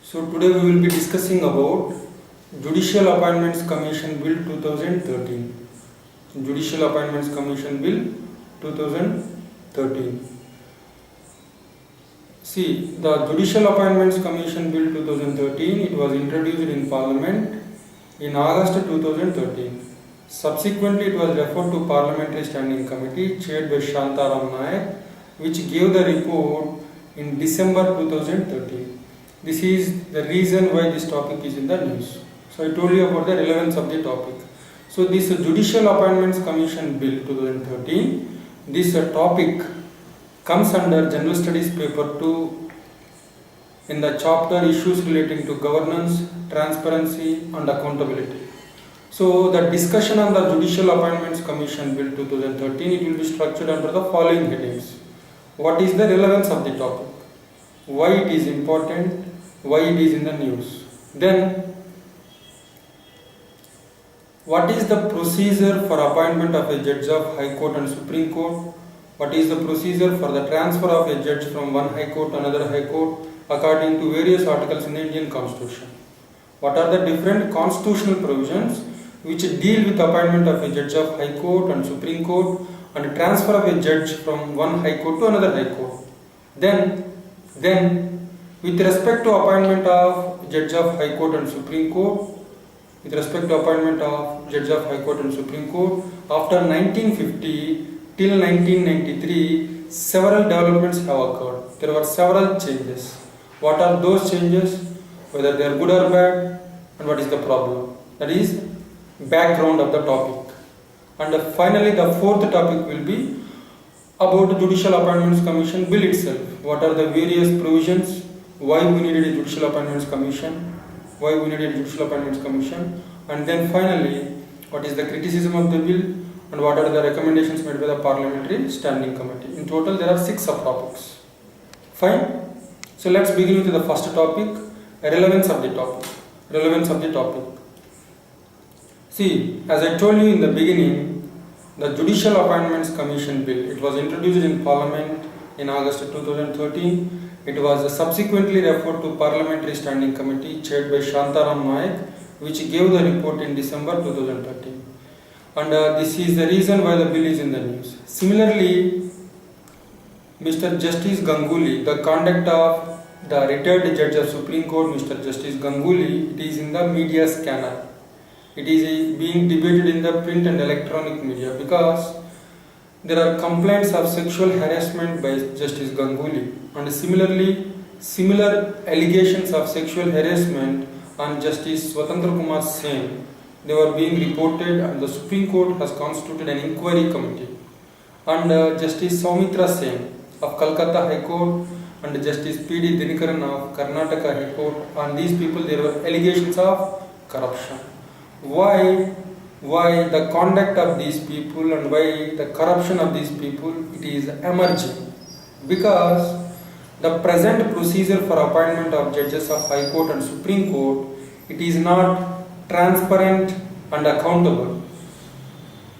So today we will be discussing about Judicial Appointments Commission Bill 2013. Judicial Appointments Commission Bill 2013. See, the Judicial Appointments Commission Bill 2013, it was introduced in Parliament in August 2013. Subsequently, it was referred to Parliamentary Standing Committee chaired by Shantaram Nayak, which gave the report in December 2013. This is the reason why this topic is in the news. So I told you about the relevance of the topic. So this Judicial Appointments Commission Bill 2013, this topic comes under General Studies paper 2 in the chapter issues relating to governance, transparency and accountability. So the discussion on the Judicial Appointments Commission Bill 2013, it will be structured under the following headings. What is the relevance of the topic? Why it is important? Why it is in the news? Then, what is the procedure for appointment of a judge of High Court and Supreme Court? What is the procedure for the transfer of a judge from one High Court to another High Court according to various articles in the Indian Constitution? What are the different constitutional provisions which deal with appointment of a judge of High Court and Supreme Court and transfer of a judge from one High Court to another High Court? Then, with respect to appointment of judge of High Court and Supreme Court, with respect to appointment of judge of High Court and Supreme Court, after 1950 till 1993, several developments have occurred. There were several changes. What are those changes? Whether they are good or bad, and what is the problem? That is background of the topic. And finally, the fourth topic will be about the Judicial Appointments Commission Bill itself. What are the various provisions? Why we needed a Judicial Appointments Commission? Why we needed a Judicial Appointments Commission? And then finally, what is the criticism of the bill and what are the recommendations made by the Parliamentary Standing Committee? In total, there are 6 subtopics. Fine? So let's begin with the first topic, relevance of the topic. Relevance of the topic. See, as I told you in the beginning, the Judicial Appointments Commission Bill, it was introduced in Parliament in August 2013. It was subsequently referred to Parliamentary Standing Committee chaired by Shantaram Nayak, which gave the report in December 2013. And this is the reason why the bill is in the news. Similarly, Mr. Justice Ganguly, the conduct of the retired judge of Supreme Court, Mr. Justice Ganguly, it is in the media scanner. It is being debated in the print and electronic media because there are complaints of sexual harassment by Justice Ganguly, and similar allegations of sexual harassment on Justice Swatantra Kumar Sen. They were being reported, and the Supreme Court has constituted an inquiry committee. And Justice Soumitra Sen of Calcutta High Court and Justice P.D. Dinikaran of Karnataka High Court, on these people there were allegations of corruption. Why the conduct of these people and why the corruption of these people, it is emerging? Because the present procedure for appointment of judges of High Court and Supreme Court, it is not transparent and accountable.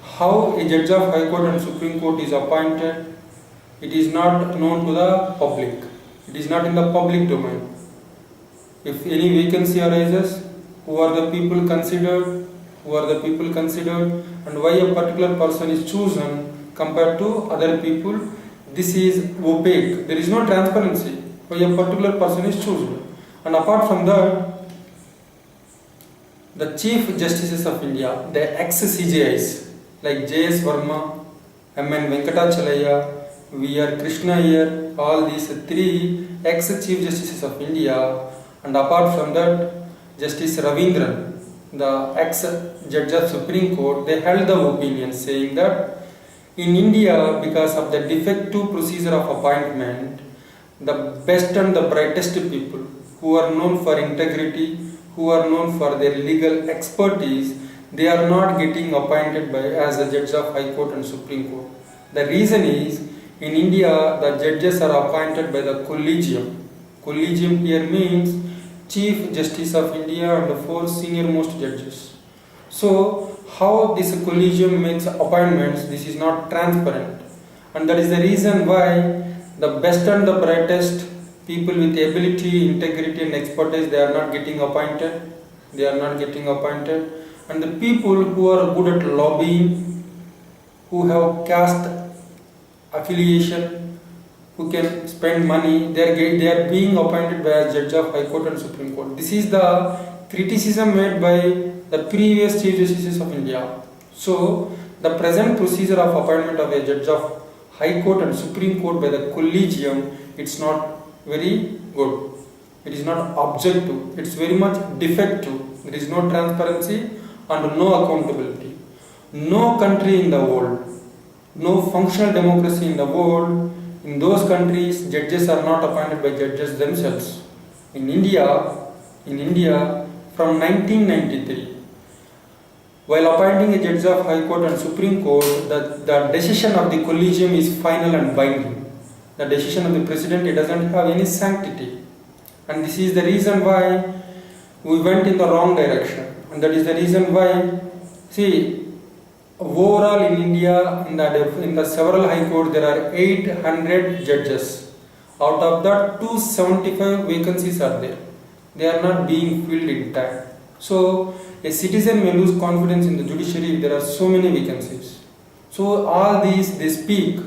How a judge of High Court and Supreme Court is appointed, it is not known to the public. It is not in the public domain. If any vacancy arises, who are the people considered, and why a particular person is chosen compared to other people, this is opaque. There is no transparency why a particular person is chosen. And apart from that, the Chief Justices of India, the ex-CJIs like J.S. Verma, M.N. Venkatachalaya, V.R. Krishna Iyer, all these 3 ex-Chief Justices of India, and apart from that, Justice Ravindran, the ex-Judge of Supreme Court, they held the opinion saying that in India, because of the defective procedure of appointment, the best and the brightest people who are known for integrity, who are known for their legal expertise, they are not getting appointed as a judge of High Court and Supreme Court. The reason is, in India, the judges are appointed by the collegium. Collegium here means Chief Justice of India and the 4 senior most judges. So, how this collegium makes appointments, this is not transparent. And that is the reason why the best and the brightest people with ability, integrity and expertise, they are not getting appointed. They are not getting appointed. And the people who are good at lobbying, who have caste affiliation, who can spend money, they are being appointed by a judge of High Court and Supreme Court. This is the criticism made by the previous Chief Justices of India. So, the present procedure of appointment of a judge of High Court and Supreme Court by the collegium, it's not very good. It is not objective. It's very much defective. There is no transparency and no accountability. No country in the world, no functional democracy in the world, in those countries, judges are not appointed by judges themselves. In India, from 1993, while appointing a judge of High Court and Supreme Court, the decision of the collegium is final and binding. The decision of the president, it doesn't have any sanctity. And this is the reason why we went in the wrong direction. And that is the reason why, see, overall in India, in the several high courts, there are 800 judges. Out of that, 275 vacancies are there. They are not being filled in time. So, a citizen may lose confidence in the judiciary if there are so many vacancies. So, all these, they speak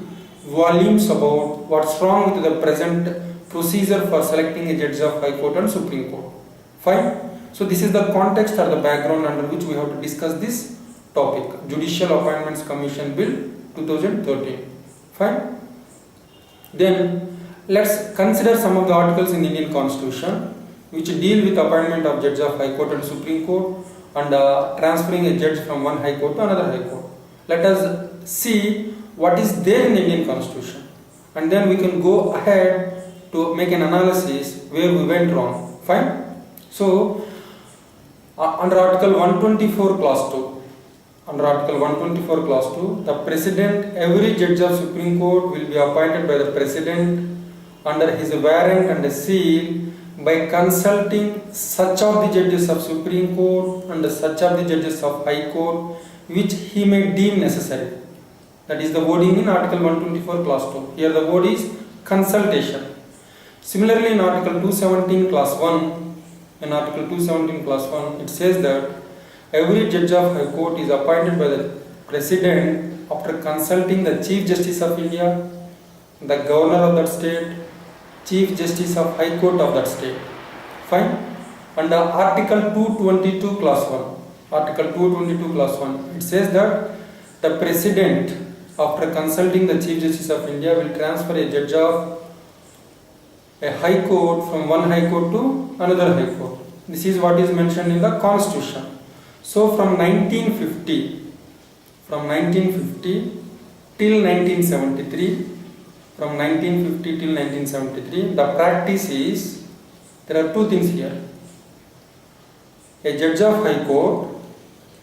volumes about what's wrong with the present procedure for selecting a judge of High Court and Supreme Court. Fine. So, this is the context or the background under which we have to discuss this topic, Judicial Appointments Commission Bill 2013. Fine. Then let's consider some of the articles in the Indian Constitution which deal with appointment of judge of High Court and Supreme Court and transferring a judge from one High Court to another High Court. Let us see what is there in the Indian Constitution, and then we can go ahead to make an analysis where we went wrong. Fine. So under Article 124 Clause 2, under Article 124 Clause 2, the President, every judge of Supreme Court will be appointed by the President under his warrant and seal by consulting such of the judges of Supreme Court and such of the judges of High Court which he may deem necessary. That is the wording in Article 124 Clause 2. Here the word is consultation. Similarly, in Article 217 Clause 1, in Article 217 Clause 1, it says that every judge of High Court is appointed by the President after consulting the Chief Justice of India, the Governor of that state, Chief Justice of High Court of that state. Fine. Under Article 222 Clause 1, Article 222 Clause 1, it says that the President, after consulting the Chief Justice of India, will transfer a judge of a High Court from one High Court to another High Court. This is what is mentioned in the Constitution. So from 1950 till 1973, from 1950 till 1973, the practice is, there are two things here. A judge of High Court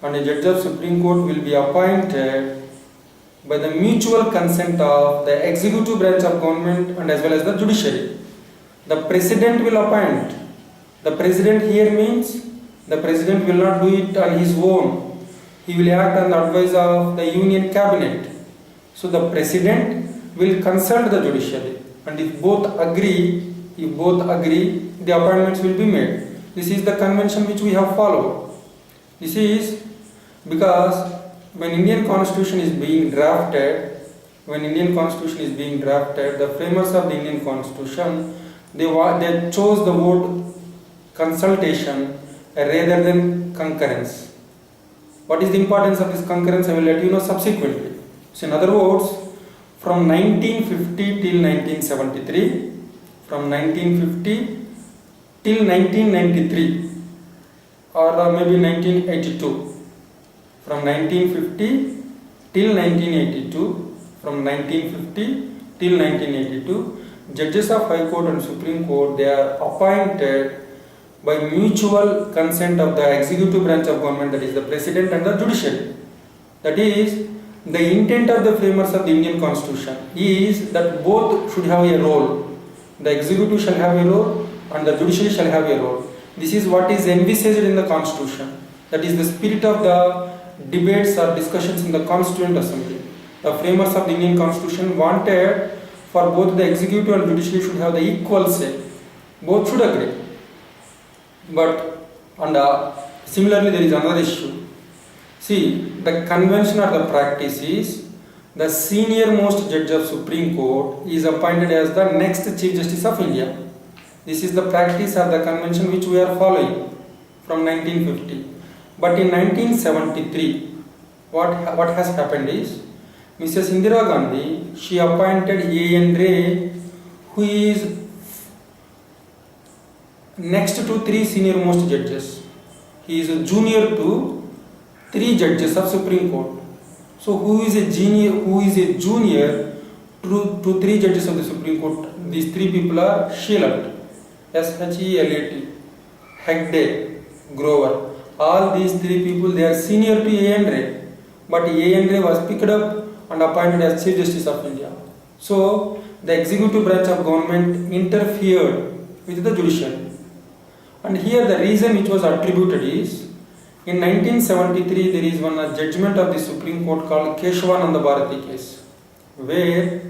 and a judge of Supreme Court will be appointed by the mutual consent of the executive branch of government and as well as the judiciary. The President will appoint. The President here means the President will not do it on his own. He will act on the advice of the Union Cabinet. So the President will consult the judiciary, and if both agree, the appointments will be made. This is the convention which we have followed. This is because when Indian Constitution is being drafted, the framers of the Indian Constitution, they chose the word consultation rather than concurrence. What is the importance of this concurrence? I will let you know subsequently. So in other words, from 1950 till 1973, from 1950 till 1993, or maybe 1982, from 1950 till 1982, from 1950 till 1982, judges of High Court and Supreme Court, they are appointed by mutual consent of the executive branch of government, that is the President and the judiciary. That is, the intent of the framers of the Indian Constitution is that both should have a role. The executive shall have a role and the judiciary shall have a role. This is what is envisaged in the Constitution. That is the spirit of the debates or discussions in the Constituent Assembly. The framers of the Indian Constitution wanted for both the executive and judiciary should have the equal say. Both should agree. But similarly, there is another issue. See, the convention or the practice is the senior most judge of Supreme Court is appointed as the next Chief Justice of India. This is the practice or the convention which we are following from 1950. But in 1973, what has happened is Mrs. Indira Gandhi, she appointed A.N. Ray, who is next to three senior most judges. He is a junior to three judges of Supreme Court. So who is a junior to three judges of the Supreme Court? These three people are Shelat, Shelat, Hegde, Grover. All these three people, they are senior to A.N. Ray. But A.N. Ray was picked up and appointed as Chief Justice of India. So the executive branch of government interfered with the judiciary. And here the reason which was attributed is, in 1973 there is one judgment of the Supreme Court called Keshavananda Bharati case, where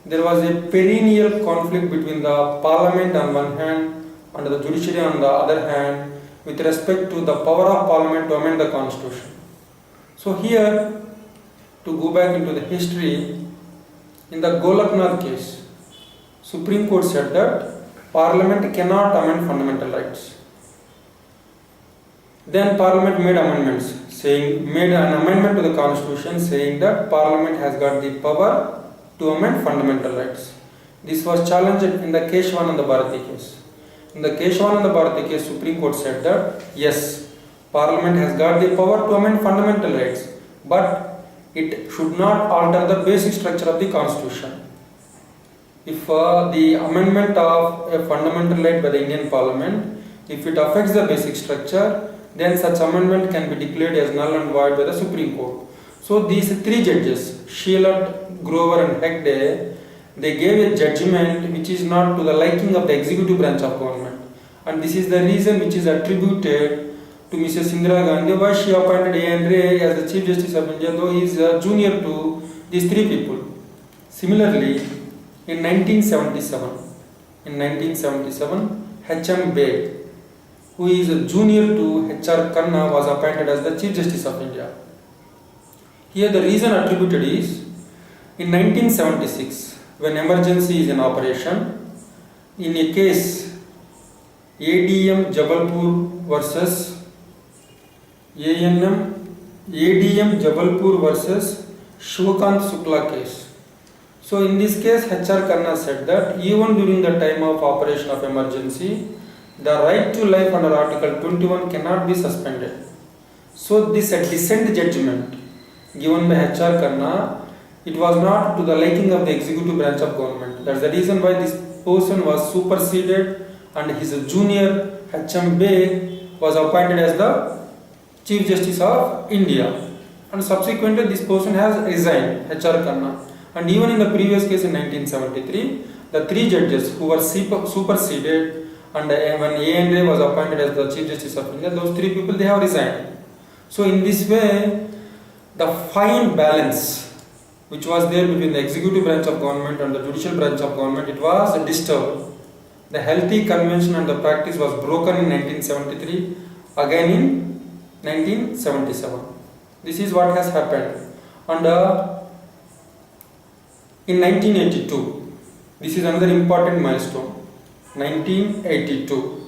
there was a perennial conflict between the parliament on one hand and the judiciary on the other hand with respect to the power of parliament to amend the constitution. So here, to go back into the history, in the Golaknath case, Supreme Court said that Parliament cannot amend fundamental rights. Then Parliament made amendments, made an amendment to the Constitution saying that Parliament has got the power to amend fundamental rights. This was challenged in the Keshavananda Bharati case. In the Keshavananda Bharati case, Supreme Court said that yes, Parliament has got the power to amend fundamental rights, but it should not alter the basic structure of the Constitution. If the amendment of a fundamental right by the Indian Parliament, if it affects the basic structure, then such amendment can be declared as null and void by the Supreme Court. So these three judges, Shelat, Grover and Hegde, they gave a judgment which is not to the liking of the executive branch of government. And this is the reason which is attributed to Mrs. Indira Gandhi, why she appointed A.N. Ray as the Chief Justice of India, though he is junior to these three people. Similarly, in 1977, H.M. Beg, who is a junior to H.R. Khanna, was appointed as the Chief Justice of India. Here the reason attributed is, in 1976, when emergency is in operation, in a case ADM Jabalpur versus ADM Jabalpur versus Shivakant Shukla case. So in this case, H.R. Khanna said that even during the time of operation of emergency, the right to life under Article 21 cannot be suspended. So this dissent judgment given by H.R. Khanna, it was not to the liking of the executive branch of government. That's the reason why this person was superseded and his junior H.M. Beg was appointed as the Chief Justice of India. And subsequently this person has resigned, H.R. Khanna. And even in the previous case in 1973, the three judges who were superseded and when A.N. Ray was appointed as the Chief Justice of India, those three people, they have resigned. So in this way, the fine balance which was there between the executive branch of government and the judicial branch of government, it was disturbed. The healthy convention and the practice was broken in 1973, again in 1977. This is what has happened. And in 1982, this is another important milestone. 1982.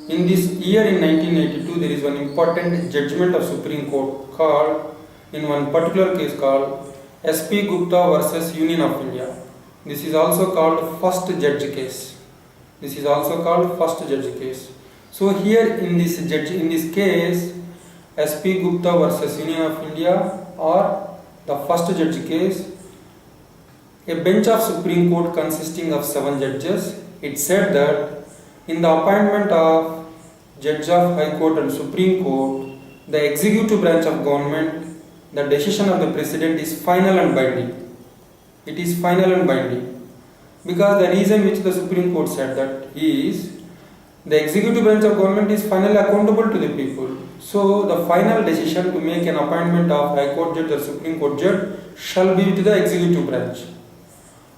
In this year, in 1982, there is one important judgment of Supreme Court called, in one particular case called S.P. Gupta versus Union of India. This is also called first judge case. This is also called first judge case. So here in this case, S.P. Gupta versus Union of India or the first judge case, a bench of Supreme Court consisting of 7 judges, it said that in the appointment of Judge of High Court and Supreme Court, the executive branch of government, the decision of the President is final and binding. It is final and binding. Because the reason which the Supreme Court said that is, the executive branch of government is finally accountable to the people. So the final decision to make an appointment of High Court Judge or Supreme Court Judge shall be with the executive branch.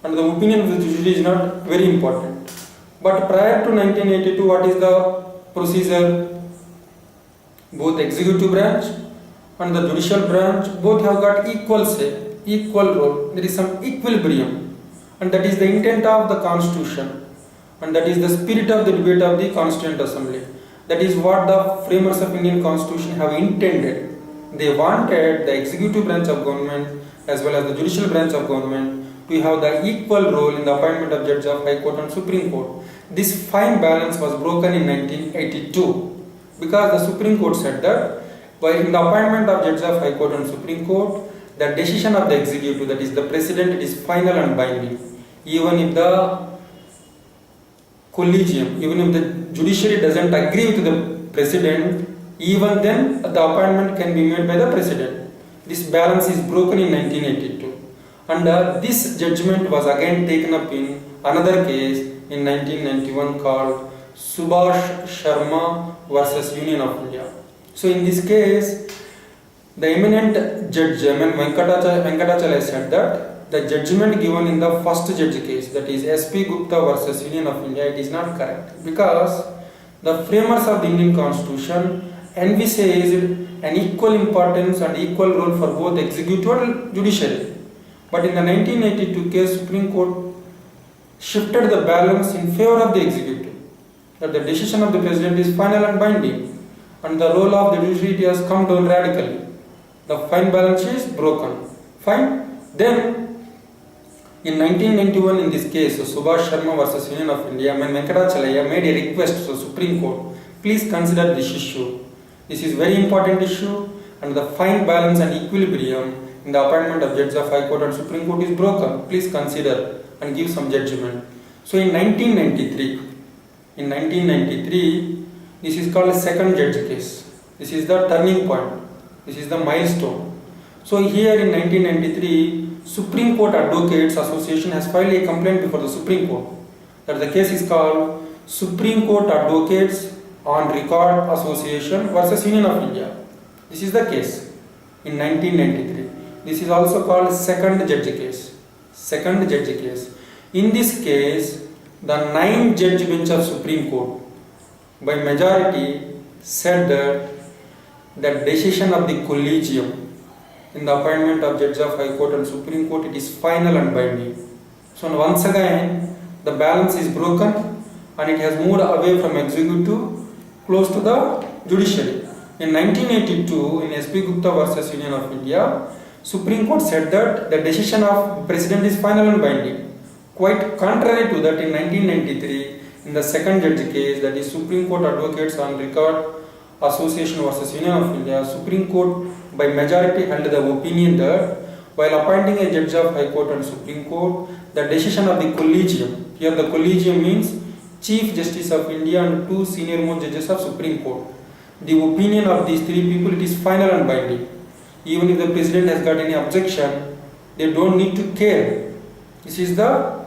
And the opinion of the judiciary is not very important. But prior to 1982, what is the procedure? Both executive branch and the judicial branch both have got equal say, equal role. There is some equilibrium, and that is the intent of the Constitution, and that is the spirit of the debate of the Constituent Assembly. That is what the framers of Indian Constitution have intended. They wanted the executive branch of government as well as the judicial branch of government to have the equal role in the appointment of judges of High Court and Supreme Court. This fine balance was broken in 1982 because the Supreme Court said that while in the appointment of judges of High Court and Supreme Court, the decision of the executive, that is the president, is final and binding. Even if the collegium, even if the judiciary doesn't agree with the president, even then the appointment can be made by the president. This balance is broken in 1982. And this judgment was again taken up in another case in 1991 called Subhash Sharma versus Union of India. So in this case, the eminent judge Venkatachalaya said that the judgment given in the first judge case, that is S.P. Gupta versus Union of India, it is not correct because the framers of the Indian Constitution envisaged an equal importance and equal role for both executive and judiciary. But in the 1982 case, Supreme Court shifted the balance in favor of the executive, that the decision of the president is final and binding, and the role of the judiciary has come down radically. The fine balance is broken. Fine. Then, in 1991, in this case, Subhash Sharma versus Union of India, when Venkatachalaya made a request to the Supreme Court, please consider this issue. This is very important issue, and the fine balance and equilibrium in the appointment of judges of High Court and Supreme Court is broken. Please consider and give some judgment. So in 1993, this is called a second judge case. This is the turning point. This is the milestone. So here in 1993, Supreme Court Advocates Association has filed a complaint before the Supreme Court. That the case is called Supreme Court Advocates on Record Association versus Union of India. This is the case in 1993. This is also called second judge case. Second judge case. In this case, the 9-judge bench of Supreme Court by majority said that the decision of the collegium in the appointment of judges of High Court and Supreme Court, it is final and binding. So once again, the balance is broken and it has moved away from executive close to the judiciary. In 1982, in S.P. Gupta versus Union of India, Supreme Court said that the decision of President is final and binding. Quite contrary to that, in 1993, in the second judge case, that is Supreme Court Advocates on Record Association versus Union of India, Supreme Court by majority held the opinion that while appointing a judge of High Court and Supreme Court, the decision of the collegium, here the collegium means Chief Justice of India and 2 senior most judges of Supreme Court. The opinion of these 3 people, it is final and binding. Even if the president has got any objection, they don't need to care. This is the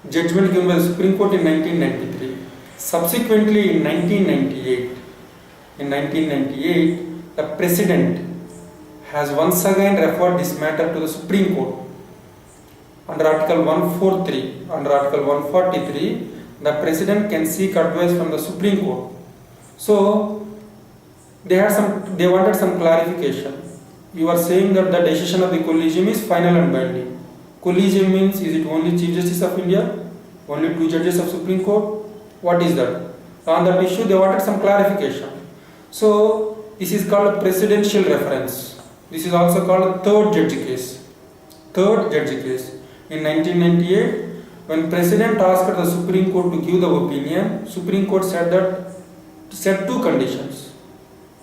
judgment given by the Supreme Court in 1993. Subsequently, in 1998, the President has once again referred this matter to the Supreme Court. Under Article 143, under Article 143, the President can seek advice from the Supreme Court. So, they wanted some clarification. You are saying that the decision of the collegium is final and binding. Collegium means, is it only Chief Justice of India? Only 2 judges of Supreme Court? What is that? On that issue, they wanted some clarification. So, this is called a presidential reference. This is also called a third judge case. Third judge case. In 1998, when President asked the Supreme Court to give the opinion, Supreme Court said 2 conditions.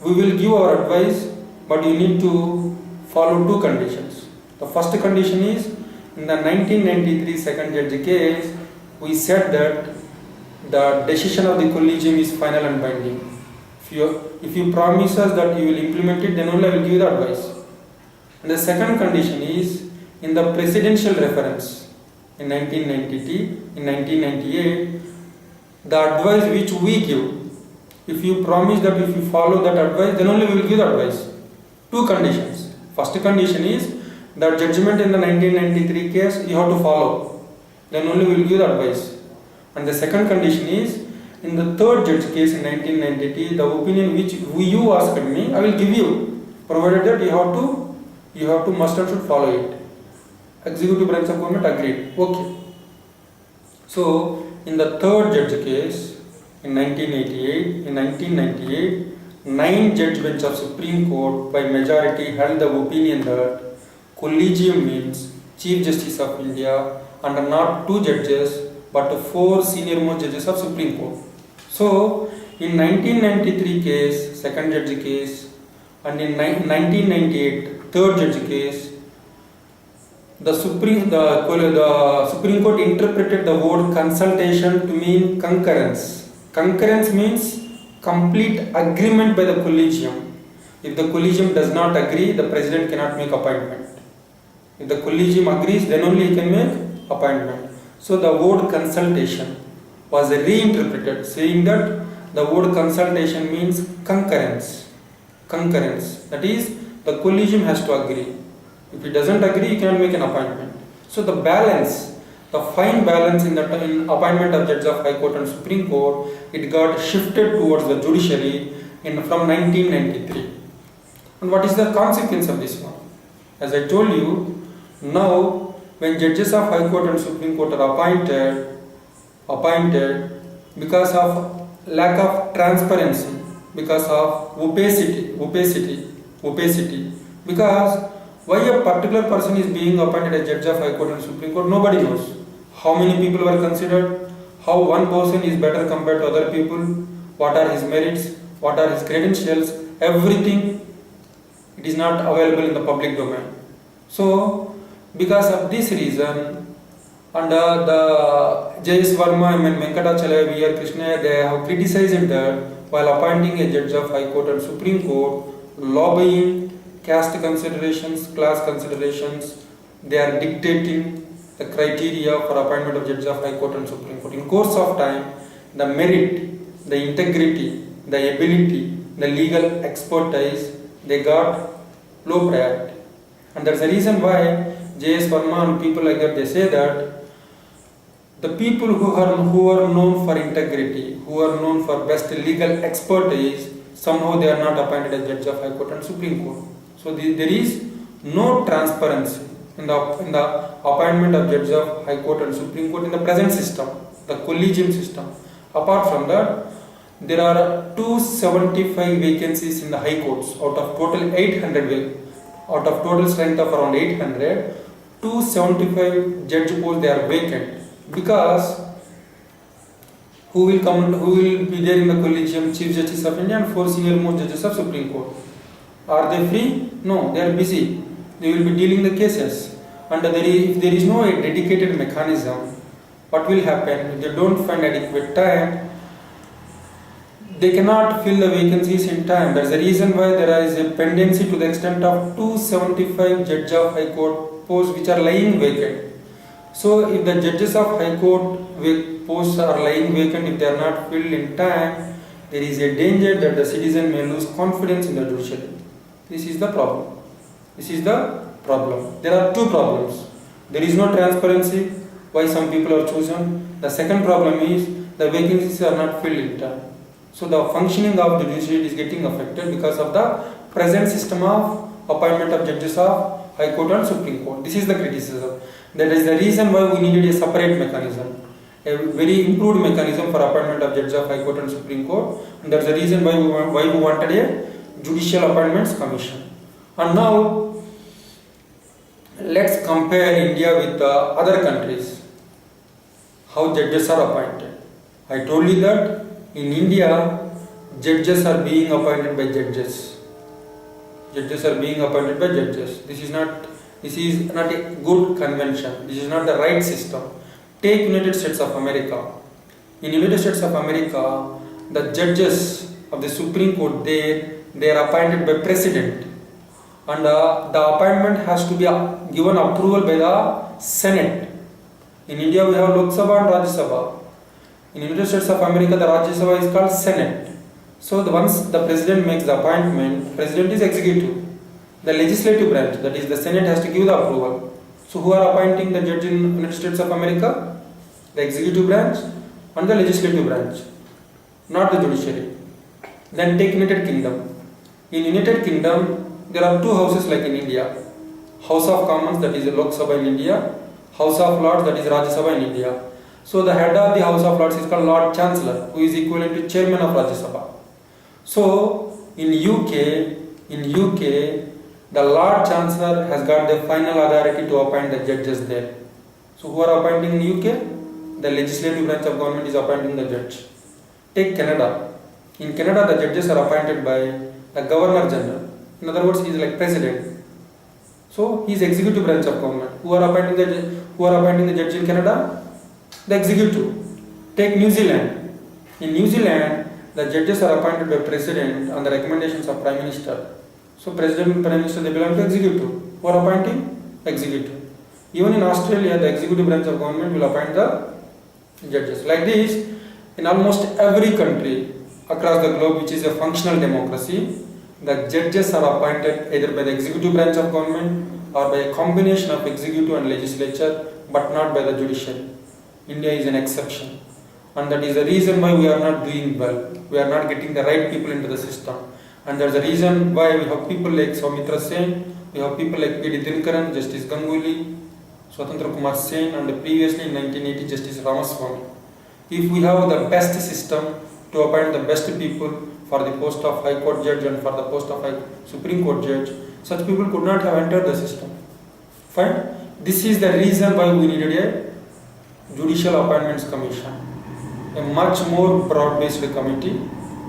We will give our advice, but you need to follow 2 conditions. The first condition is, in the 1993 second judge case, we said that the decision of the collegium is final and binding. If you promise us that you will implement it, then only I will give the advice. And the second condition is, in the presidential reference in 1998, the advice which we give, if you promise that if you follow that advice, then only we will give the advice. 2 conditions. First condition is, the judgment in the 1993 case you have to follow. Then only we will give the advice. And the second condition is, in the third judge case in 1990, the opinion which you asked me, I will give you, provided that you have to must and should follow it. Executive branch of government agreed. Okay. So, in the third judge case in 1998, 9 judge bench of Supreme Court by majority held the opinion that collegium means Chief Justice of India and not 2 judges but 4 senior most judges of Supreme Court. So, in 1993 case, second judge case, and in 1998 third judge case, the Supreme Court interpreted the word consultation to mean concurrence. Concurrence means complete agreement by the collegium. If the collegium does not agree, the president cannot make appointment. If the collegium agrees, then only he can make appointment. So the word consultation was reinterpreted, saying that the word consultation means concurrence. Concurrence. That is, the collegium has to agree. If he doesn't agree, he cannot make an appointment. So the balance, the fine balance in appointment of judges of High Court and Supreme Court, it got shifted towards the judiciary from 1993. And what is the consequence of this one? As I told you, now when judges of High Court and Supreme Court are appointed because of lack of transparency, because of opacity, because why a particular person is being appointed as judge of High Court and Supreme Court, nobody knows. How many people were considered, how one person is better compared to other people, what are his merits, what are his credentials, everything, it is not available in the public domain. So, because of this reason, and the J.S. Verma and Venkatachala, V.R. Krishna, they have criticized that while appointing a judge of High Court and Supreme Court, lobbying, caste considerations, class considerations, they are dictating the criteria for appointment of judges of High Court and Supreme Court. In course of time, the merit, the integrity, the ability, the legal expertise, they got low priority. And that's the reason why J.S. Verma and people like that, they say that the people who are known for integrity, who are known for best legal expertise, somehow they are not appointed as judge of High Court and Supreme Court. So there is no transparency in the appointment of judges of High Court and Supreme Court in the present system, the collegium system. Apart from that, there are 275 vacancies in the High Courts out of total 800, out of total strength of around 800, 275 judge posts they are vacant, because who will be there in the collegium? Chief Justice of India and 4 senior most judges of Supreme Court. Are they free? No, they are busy. They will be dealing the cases. And if there is no dedicated mechanism, what will happen? If they don't find adequate time, they cannot fill the vacancies in time. That's the reason why there is a pendency to the extent of 275 judge of High Court posts which are lying vacant. So if the judges of High Court posts are lying vacant, if they are not filled in time, there is a danger that the citizen may lose confidence in the judiciary. This is the problem. There are 2 problems. There is no transparency, why some people are chosen. The second problem is the vacancies are not filled in time. So the functioning of the judiciary is getting affected because of the present system of appointment of judges of High Court and Supreme Court. This is the criticism. That is the reason why we needed a separate mechanism, a very improved mechanism for appointment of judges of High Court and Supreme Court. And that's the reason why we wanted a Judicial Appointments Commission. And now, let's compare India with other countries, how judges are appointed. I told you that in India, judges are being appointed by judges. Judges are being appointed by judges. This is not a good convention. This is not the right system. Take United States of America. In United States of America, the judges of the Supreme Court, they are appointed by president. And the appointment has to be given approval by the Senate. In India, we have Lok Sabha and Rajya Sabha. In United States of America, the Rajya Sabha is called Senate. So once the president makes the appointment, president is executive. The legislative branch, that is the Senate, has to give the approval. So who are appointing the judge in United States of America? The executive branch. and the legislative branch, not the judiciary. Then take United Kingdom. In United Kingdom, there are two houses like in India. House of Commons, that is Lok Sabha in India. House of Lords, that is Rajya Sabha in India. So the head of the House of Lords is called Lord Chancellor, who is equivalent to Chairman of Rajya Sabha. So in UK, the Lord Chancellor has got the final authority to appoint the judges there. So who are appointing in UK? The legislative branch of government is appointing the judge. Take Canada. In Canada, the judges are appointed by the Governor General. In other words, he is like President. So he is executive branch of government. Who are appointing the judge in Canada? The executive. Take New Zealand. In New Zealand, the judges are appointed by President on the recommendations of Prime Minister. So President and Prime Minister, they belong to executive. Who are appointing? Executive. Even in Australia, the executive branch of government will appoint the judges. Like this, in almost every country across the globe which is a functional democracy, the judges are appointed either by the executive branch of government or by a combination of executive and legislature, but not by the judiciary. India is an exception, and that is the reason why we are not doing well. We are not getting the right people into the system, and that's the reason why we have people like Soumitra Sen, we have people like P.D. Dinkaran, Justice Ganguly, Swatantra Kumar Sen, and previously in 1980 Justice Ramaswamy. If we have the best system to appoint the best people for the post of High Court judge and for the post of Supreme Court judge, such people could not have entered the system. Fine. This is the reason why we needed a Judicial Appointments Commission, a much more broad-based committee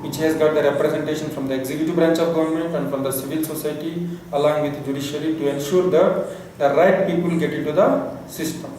which has got the representation from the executive branch of government and from the civil society along with the judiciary to ensure that the right people get into the system.